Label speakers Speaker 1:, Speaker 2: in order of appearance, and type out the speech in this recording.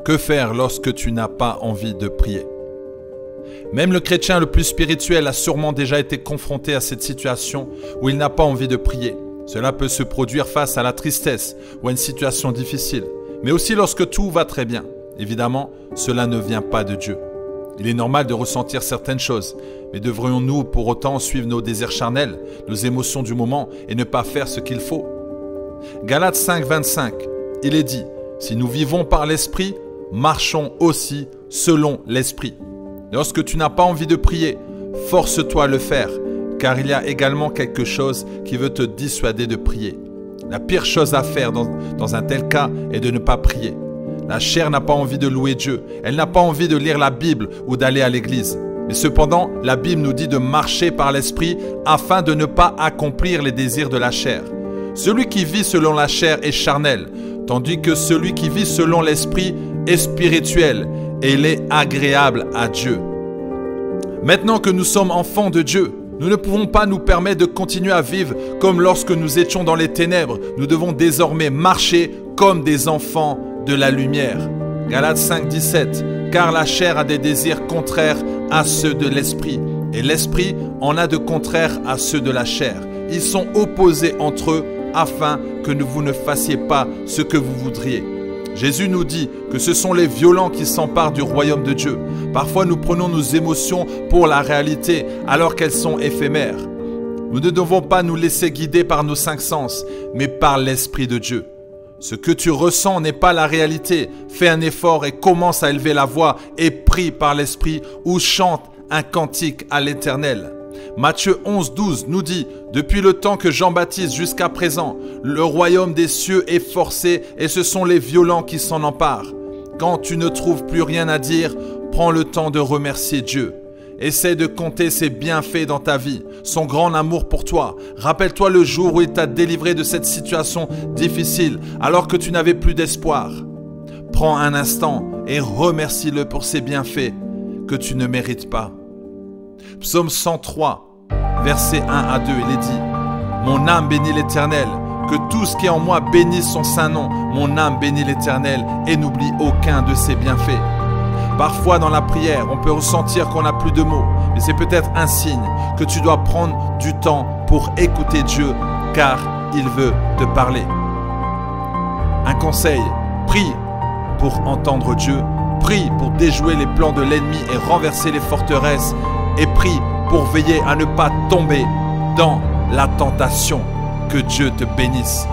Speaker 1: Que faire lorsque tu n'as pas envie de prier? Même le chrétien le plus spirituel a sûrement déjà été confronté à cette situation où il n'a pas envie de prier. Cela peut se produire face à la tristesse ou à une situation difficile, mais aussi lorsque tout va très bien. Évidemment, cela ne vient pas de Dieu. Il est normal de ressentir certaines choses, mais devrions-nous pour autant suivre nos désirs charnels, nos émotions du moment et ne pas faire ce qu'il faut? Galates 5, 25, il est dit « Si nous vivons par l'Esprit, marchons aussi selon l'Esprit. » Lorsque tu n'as pas envie de prier, force-toi à le faire, car il y a également quelque chose qui veut te dissuader de prier. La pire chose à faire dans un tel cas est de ne pas prier. La chair n'a pas envie de louer Dieu, elle n'a pas envie de lire la Bible ou d'aller à l'église. Mais cependant, la Bible nous dit de marcher par l'Esprit afin de ne pas accomplir les désirs de la chair. Celui qui vit selon la chair est charnel, tandis que celui qui vit selon l'Esprit est spirituel et il est agréable à Dieu. Maintenant que nous sommes enfants de Dieu, nous ne pouvons pas nous permettre de continuer à vivre comme lorsque nous étions dans les ténèbres. Nous devons désormais marcher comme des enfants de la lumière. Galates 5, 17. Car la chair a des désirs contraires à ceux de l'esprit, et l'esprit en a de contraires à ceux de la chair. Ils sont opposés entre eux afin que vous ne fassiez pas ce que vous voudriez. Jésus nous dit que ce sont les violents qui s'emparent du royaume de Dieu. Parfois, nous prenons nos émotions pour la réalité alors qu'elles sont éphémères. Nous ne devons pas nous laisser guider par nos cinq sens, mais par l'Esprit de Dieu. Ce que tu ressens n'est pas la réalité. Fais un effort et commence à élever la voix et prie par l'Esprit ou chante un cantique à l'Éternel. Matthieu 11, 12 nous dit « Depuis le temps que Jean-Baptiste jusqu'à présent, le royaume des cieux est forcé et ce sont les violents qui s'en emparent. Quand tu ne trouves plus rien à dire, prends le temps de remercier Dieu. Essaie de compter ses bienfaits dans ta vie, son grand amour pour toi. Rappelle-toi le jour où il t'a délivré de cette situation difficile alors que tu n'avais plus d'espoir. Prends un instant et remercie-le pour ses bienfaits que tu ne mérites pas. » Psaume 103, versets 1 à 2, il est dit « Mon âme bénit l'Éternel, que tout ce qui est en moi bénisse son saint nom. Mon âme bénit l'Éternel et n'oublie aucun de ses bienfaits. » Parfois dans la prière, on peut ressentir qu'on n'a plus de mots, mais c'est peut-être un signe que tu dois prendre du temps pour écouter Dieu, car il veut te parler. Un conseil, prie pour entendre Dieu, prie pour déjouer les plans de l'ennemi et renverser les forteresses, et prie pour veiller à ne pas tomber dans la tentation. Que Dieu te bénisse.